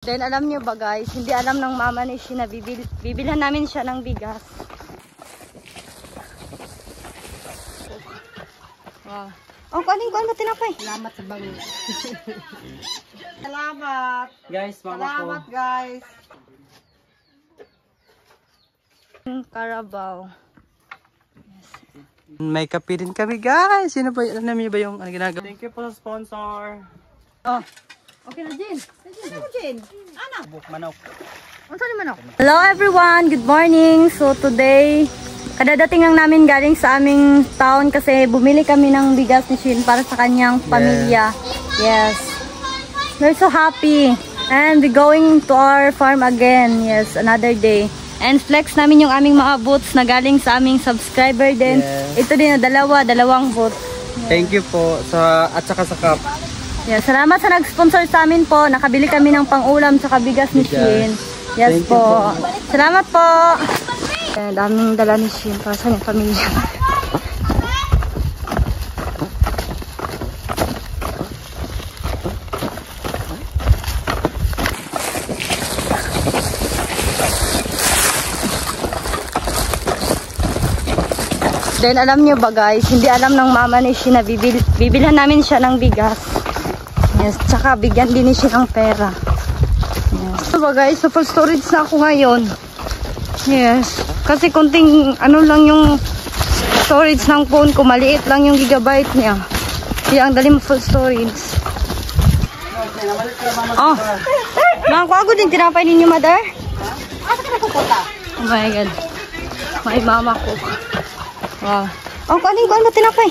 Then alam niyo ba guys, hindi alam ng mama ni Shin na bibilhan namin siya ng bigas. Wow. Oh, kunin ko ano tinapay. Salamat sa bango. Salamat. Guys, mama Salamat ko. guys. Carabao. May kape din kami guys. Sino ba? Alam niyo ba yung ginagawa? Thank you po sa sponsor. Oh. Okay na, Jin. Jin. Ano? Buk manok. Hello everyone, good morning. So today, kadadating lang namin galing sa aming town kasi bumili kami ng bigas ni Shin para sa kanyang pamilya. Yes. We're so happy. And we're going to our farm again. Yes, another day. And flex namin yung aming mga boots na galing sa aming subscriber din. Yes. Ito din, dalawang boot. Thank you po sa at saka sa cup. Yeah, salamat sa nag-sponsor sa amin po. Nakabili kami ng pang-ulam sa bigas ni Shin. Yes Thank po. you po. Salamat po. Daming dala ni Shin para sa kanyang pamilya. Then alam niyo ba guys, hindi alam ng mama ni Shin na bibilhan namin siya ng bigas. Yes, tsaka bigyan din ni Shin ng pera. Yes. So ba guys, sa full storage na ako ngayon. Yes, kasi kunting ano lang yung storage ng phone ko, maliit lang yung gigabyte niya. Kaya ang dali mo full storage. Oh, nakakuha ko din tinapay ninyo, mother? Oh my god, may mama ko. Wow. Oh, kanin ko ano tinapay?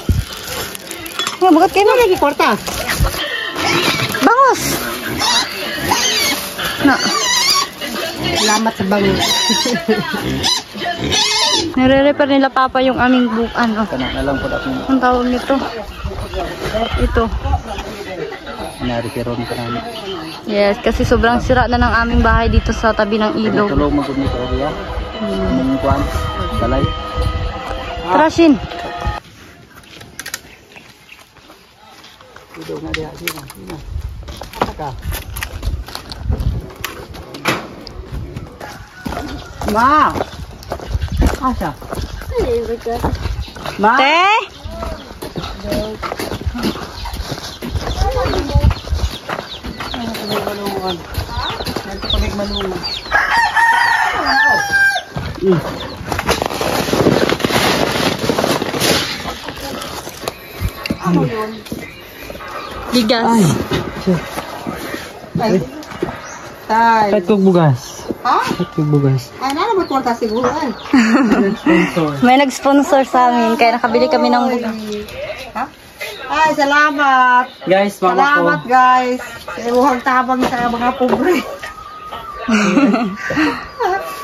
Nga, bagat kayo mo. Lagi kwarta. Bangos! Na. Salamat sa bango. Nire-repair nila papa yung aming book. Ano? Alam ko dapat Ang tawag nito? Ito. na-repair ka namin. Yes, kasi sobrang sira na ng aming bahay dito sa tabi ng ilog. Tulong mo gud ko ya. Kuan. Balay. Tara, Shin. Dito na diha sino. Saka. Ma. Asa? Ma. Te? Ano yun? Bigas. Ay. Tay. Kahit kog bugas. Ha? Kahit kog bugas. Ay, nana ba kwarta siguro ay? Sponsor. May nag-sponsor sa amin, kaya nakabili kami ng bugas. Ha? Ay, salamat. Guys, mama ko. Salamat guys. Sa ibuhang tabang sa mga pobre.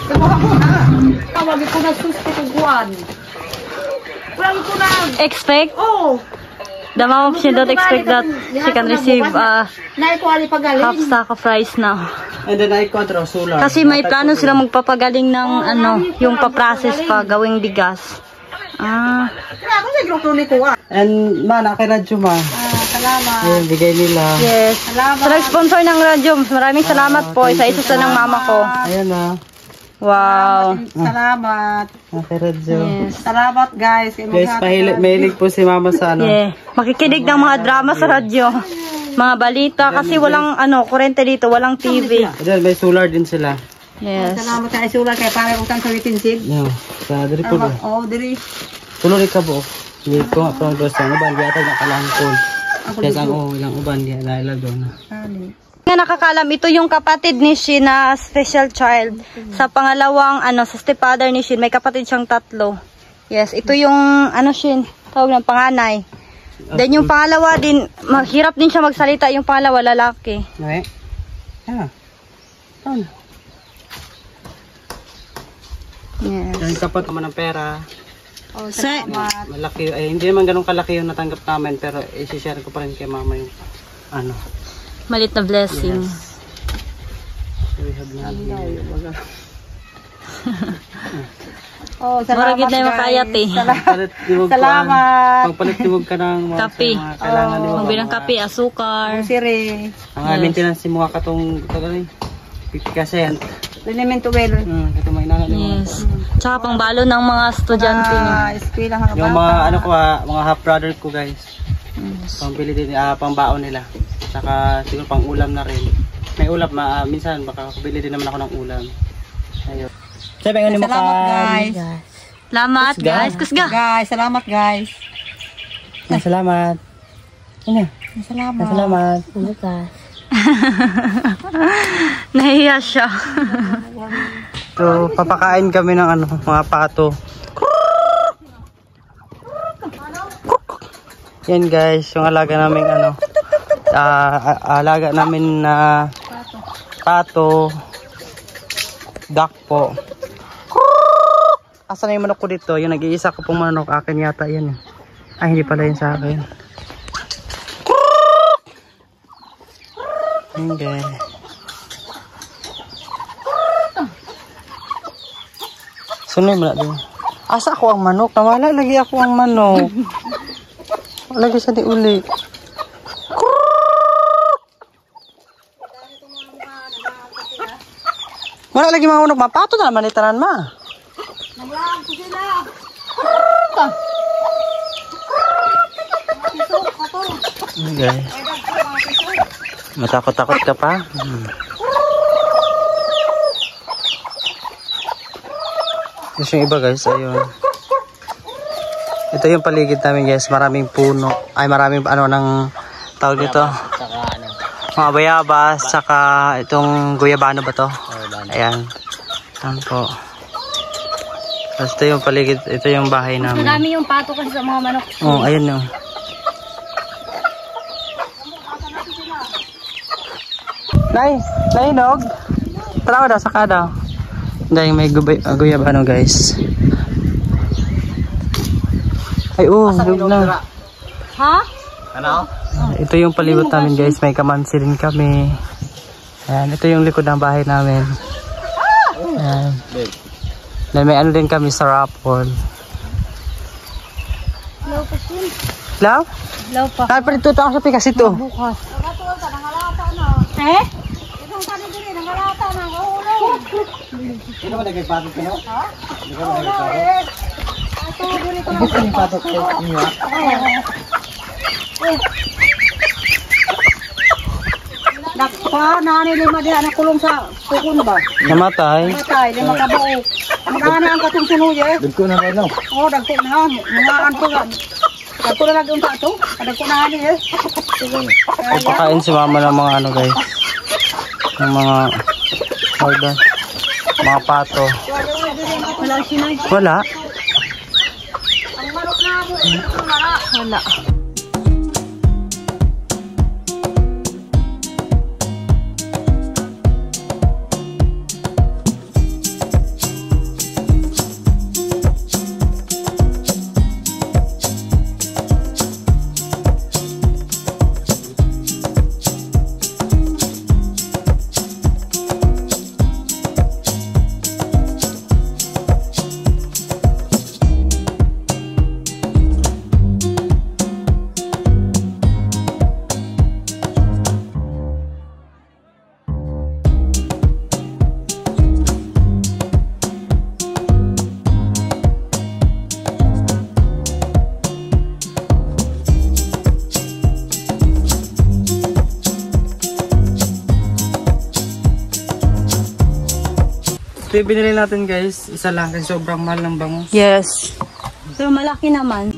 Ibuhang mo na. Tawag ko na susti ko guwan. Walang ko na. Expect? Oh. The mom, she don't expect that she can receive Naikuali pagaling. half sack of rice now. And then I control solar. Kasi may plano sila magpapagaling ng ano, yung pa-process pa, gawing bigas. Ah, Kaya ako sa grupo ni Kuwa. And ma, nakaradyo ma. Salamat. Ayun, bigay nila. yes. Salamat. Sa nag-sponsor ng radyo, maraming salamat po. Isa-isa sa ng mama ko. Ayan na. Wow. Salamat. Nakaradyo. Yes. Salamat guys. Guys, mahilig po si mama sa ano. Yeah. Makikinig ng mga drama sa radyo. Mga balita. Kasi walang ano, kurente dito. Walang TV. Ayan, may solar din sila. Yes. Salamat sa isula kay para utang sa witinsid. Yan. Sa diri po. Oh, diri. Tuloy ka po. Hindi ko nga pang dos ang uban. Di ata nga kalangkol. Kaya ang ilang uban. Di alala doon. Nga nakakalam, ito yung kapatid ni Shin na special child. Sa pangalawang, ano, sa stepfather ni Shin, may kapatid siyang 3. Yes, ito yung, ano Shin, tawag ng panganay. Then yung pangalawa din, mahirap din siya magsalita, yung pangalawa, lalaki. Okay. Ah. Ano? Yes. Yung kapat naman ng pera. Oh, salamat. Malaki. Ay, hindi naman ganun kalaki yung natanggap namin. Pero isi-share ko pa rin kay mama yung ano. Malit na blessing. Yes. We have na. Oh, Mura salamat gid na yung makayat eh. Salamat. Pagpalit ka ng mga, Kape. mga kailangan ni mama. Magbilang kape, asukar. Siri. Ang maintenance mo katong tagaling. kasi yan. Elemento well. Ito may inangat Yes. Tsaka pang balo ng mga estudyante niyo. Eskwela nga yung mga ano ko mga half brother ko guys. Pambili din pangbaon nila. Saka siguro pang ulam na rin. May ulam minsan baka bili din naman ako ng ulam. Ayun. Sabi nga ni mo Salamat guys. Salamat guys. Kusga. Guys, salamat guys. Salamat. Ano? Salamat. Salamat. Nahiya siya. So, papakain kami ng ano, mga pato. Yan guys, yung alaga namin ano. Alaga namin na pato. Duck po. Asan na yung manok ko dito? Yung nag-iisa ko pong manok, akin yata yan. Ay, hindi pala yun sa akin. Okay. Sunod mo na din. Asa ako ang manok? Nawala lagi ako ang manok. Lagi siya di uli. Wala lagi mga manok. Mapato na naman itanan ma. Naglaan ko sila. Okay. Matakot-takot ka pa? Gusto yung iba guys, ayun. Ito yung paligid namin guys, maraming puno. Ay maraming ano ng tawag dito. Mga bayabas, saka itong guyabano ba to? Ayan. Ayan po. Tapos ito yung paligid, ito yung bahay namin. Madami yung pato kasi sa mga manok. Oh, ayun yung. Nainog. Tara daw, saka daw. Dahil may guyabano guys. Ay lug na. Ha? Ano? Ito yung palibot namin guys, may kamansi rin kami. Ayan, ito yung likod ng bahay namin. Ayan. Dahil may ano din kami sa raffle. Hello pa siya. Hello? Hello pa. Kaya pa dito ako sa pikas ito. Bukas. Itong kani diri nangalata nang ulo. Sino ba nagpapatok ka no? Ha? Hindi ka ba nagpapatok? Ato diri ko. Gusto niyo patok kayo niyo? Dakpa nani lima diha na kulong sa tukon ba? Namatay. Matay lima ka buo. Magana ang katong sunuye. Dagko na ba no? Oh, dagko na mga anto ga. Dagko na lang unta to. Dagko na ani eh. Pagpakain si mama ng mga ano guys. Ng mga organ. Mga pato. Wala sinay. Wala. Ang manok na mo Wala. Ito yung binili natin guys. Isa lang kasi sobrang mahal ng bangus. Yes. So malaki naman.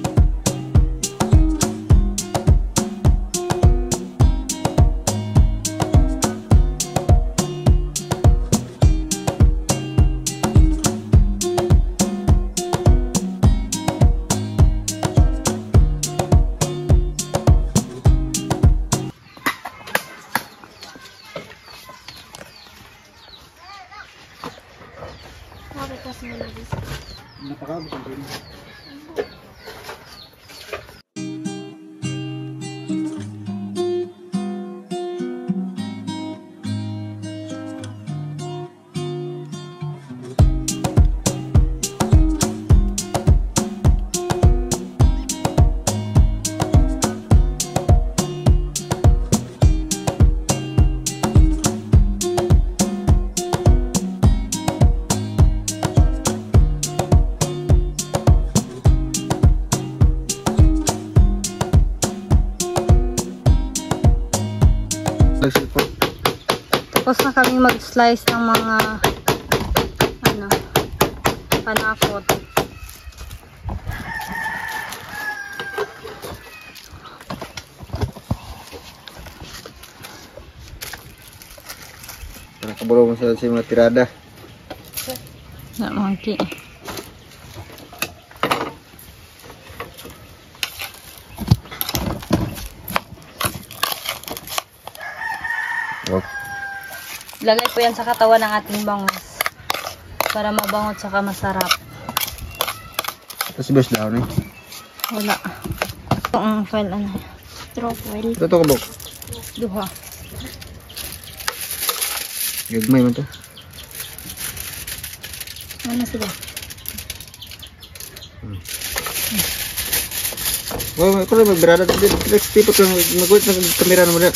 Napakabot din. na kami mag-slice ng mga panakot. Nakabulong mo sa mga tirada. Na monkey. Lagay ko yan sa katawan ng ating bangus para mabangot saka masarap. Tapos best daw ni. Wala. Ito ang file straw file. Ito to kabok. Duha. Gagmay mo to. Ano sila? Oh, ako rin magberada dito. Next tipo ko mag-wait na kamera mo na.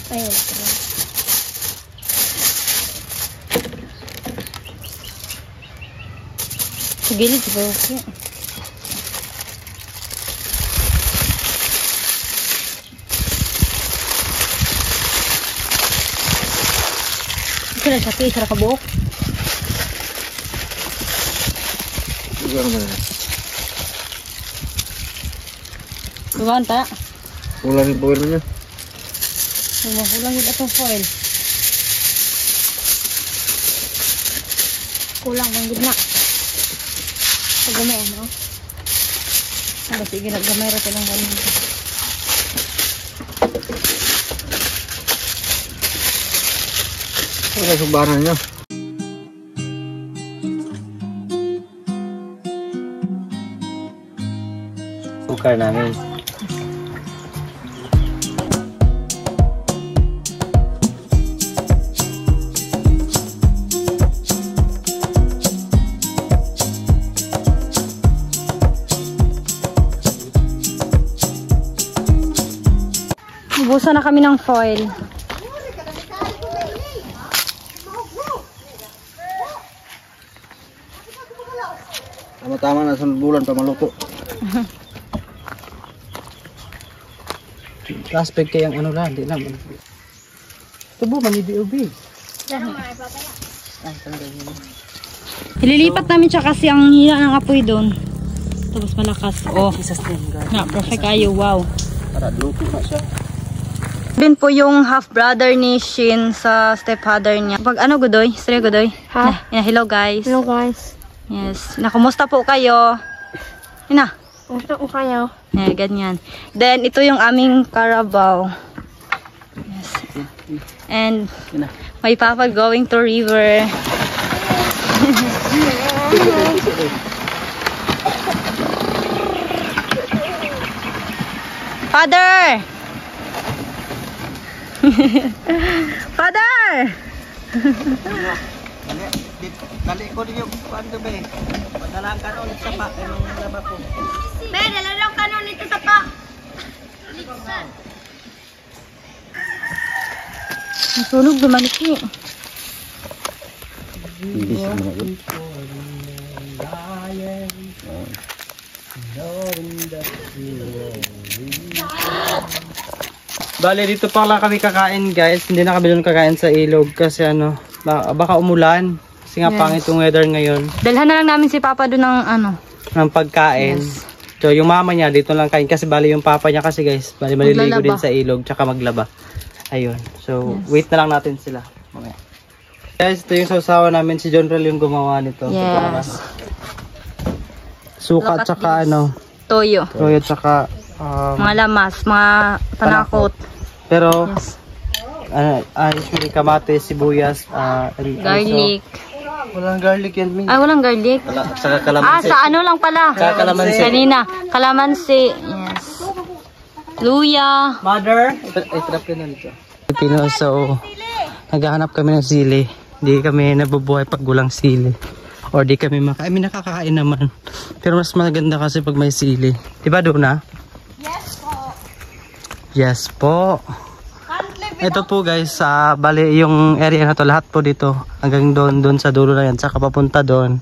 Ayun. Sa gilid, diba? Okay. Ito na siya, isa na kabuok. Ito naman na. Tuwan ta. Kulang yung power niya. Kulang yun itong foil. Kulang ang gitna. Pagamay, no? Sige, naggamay rin silang ganyan. Ano yung subanan niya? Sukar namin. Ubusan na kami ng foil. Tama-tama na sa bulan pa maluto. Aspect kayang ano lang, di naman. Tubo man i-BOB. Ililipat namin siya kasi ang hina ng apoy doon. Tapos malakas. Oh, na, perfect ayo. Wow. Para luto na siya. Din po yung half brother ni Shin sa stepfather niya. Pag ano Godoy? Stray Godoy? Ha? Hello guys. Hello guys. Yes. Kumusta po kayo? Ina. Gusto ko kayo. Ganyan. Then ito yung aming Carabao. Yes. And my papa going to river. Father! Father! Dali ko din yung ano ba eh. Padalaan ka ulit sa pa. Yung laba ko. Be, dala daw kanon nito sa pa. Nasunog dumaniki. Bale, dito pala kami kakain guys. Hindi na kami doon kakain sa ilog kasi ano, baka umulan. Kasi nga pangit yung weather ngayon. Dalhan na lang namin si Papa doon ng ano. Ng pagkain. Yes. So yung mama niya dito lang kain kasi bali yung papa niya kasi guys, bali maliligo Maglalaba. din sa ilog tsaka maglaba. Ayun. So wait na lang natin sila. Okay. Guys, ito yung sausawa namin, si John Rel yung gumawa nito. Yes. Suka Look at tsaka this. ano, Toyo. toyo tsaka Mga lamas, mga panakot. pero Yes. usually kamatis, sibuyas, and Garlic. also, walang garlic yan, Min. Ay, walang garlic. Saka Ah, kalamansi. sa ano lang pala. Saka kalamansi. Kanina. Kalamansi. Yes. Luya. Mother, itrap yun na dito. Pilipino, so naghahanap kami ng sili. Hindi kami nabubuhay pag walang sili. Or di kami makain. I mean, nakakakain naman. Pero mas maganda kasi pag may sili. Diba, Duna? Yes po. Yes po. Ito po guys, bali yung area na to, lahat po dito. Hanggang doon sa dulo na yan. Saka papunta doon.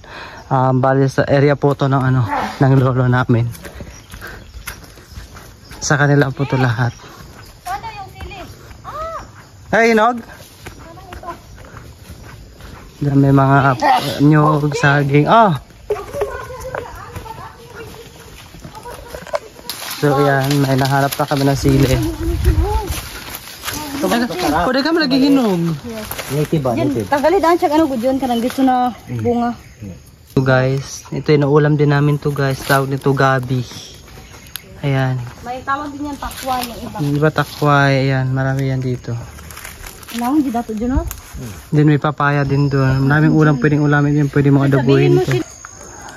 Bali sa area po to ng ano, ng lolo namin. Sa kanila po to lahat. Ano yung sili? Ay, Nog! May mga nyog, saging. Oh! So, yan. May nahanap na kami ng sili. Pwede kami lagi hinog. Tanggalin daan siya ano gudyon kanang gusto na bunga. So guys, ito yung naulam din namin to guys. Tawag nito gabi. Ayan. May tawag din yan takwa yung iba. Di ba takway? Ayan, marami yan dito. Kailangan di dato dyan, no? Then may papaya din doon. Maraming ulam pwedeng ulamin yan. Pwede mga adobuhin to.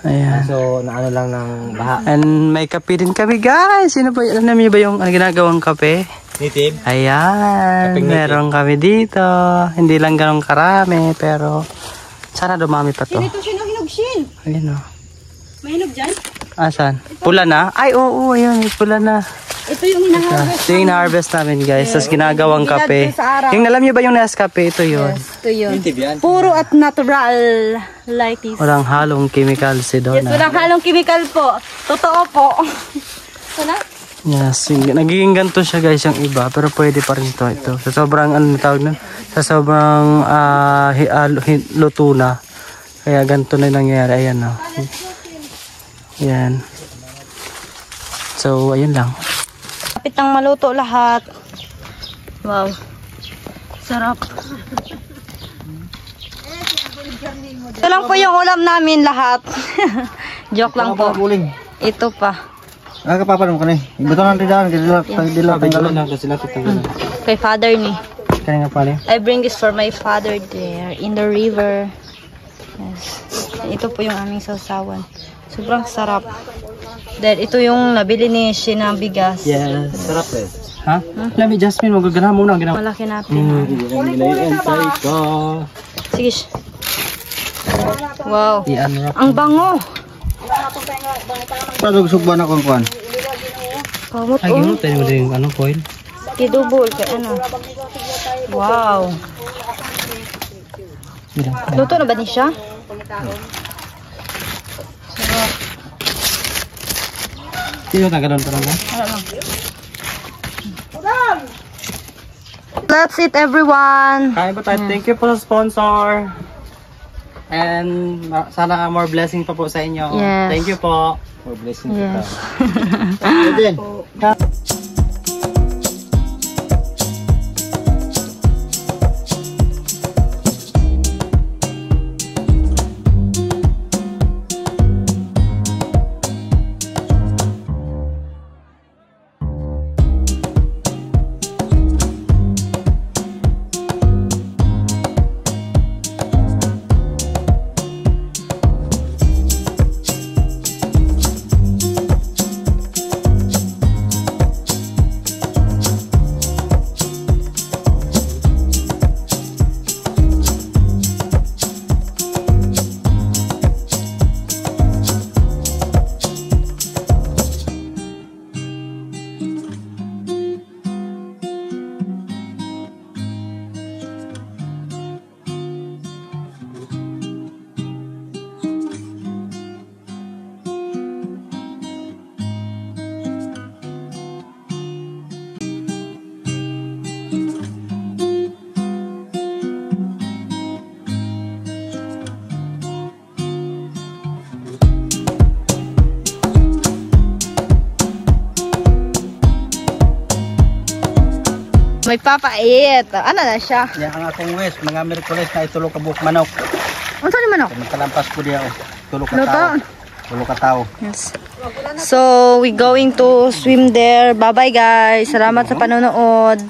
Ayan. So, naano lang ng baha. And may kape din kami guys. Sino ba? Alam niyo ba yung ginagawang kape? Native? Ayan. Meron kami dito. Hindi lang ganun karami. Pero sana dumami pa to. Ito siya hinog shin. Ayan o. May hinog dyan? Asan? Pula na? Ay oo. Ayun. Pula na. Ito yung hinaharvest. Ito yung na-harvest namin guys. Tapos ginagawang kape. Yung alam niyo ba yung Nescafe? Ito yun. Ito yun. Native yan. Puro at natural like this. Walang halong chemical si Yes, Donna. walang halong chemical po. Totoo po. Sana? Yes, nagiging ganito siya guys yung iba, pero pwede pa rin ito. Sa sobrang ano tawag nun? Sa sobrang luto na. Kaya ganito na nangyayari. Ayan o. Ayan. So, ayun lang. Kapit ng maluto lahat. Wow. Sarap. Ito lang po yung ulam namin lahat. Joke lang po. Ito pa. Kapapan mo ka na eh. Ibuto lang rin daan. Hindi lang tanggalan. Kay father ni. Kaya nga pala. I bring this for my father there in the river. Yes. Ito po yung aming sausawan. Sobrang sarap. Then ito yung nabili ni Shina bigas. Yes. Sarap eh. Ha? Lami, Jasmine, magagana muna. Malaki natin. Sige. Wow. Ang bango. Parang sugban ako ang kuhan. Kamot Ay, gano'n tayo mo din yung ano, foil. Tidubol kay ano. Wow. Luto na ba ni siya? Sarap. Sino na gano'n talaga? That's it everyone. Kain po tayo. Thank you po sa sponsor. And sana more blessing pa po sa inyo. Yes. Thank you po. More blessing Yes. kita. May papait. Ano na siya? Yan ang akong west. Mga Merkules na itulog ka buhok manok. Ano ni manok? Kalampas ko diya. Tulog ka Luto? tao. Tulog ka tao. Yes. So, we going to swim there. Bye-bye guys. Salamat sa panonood.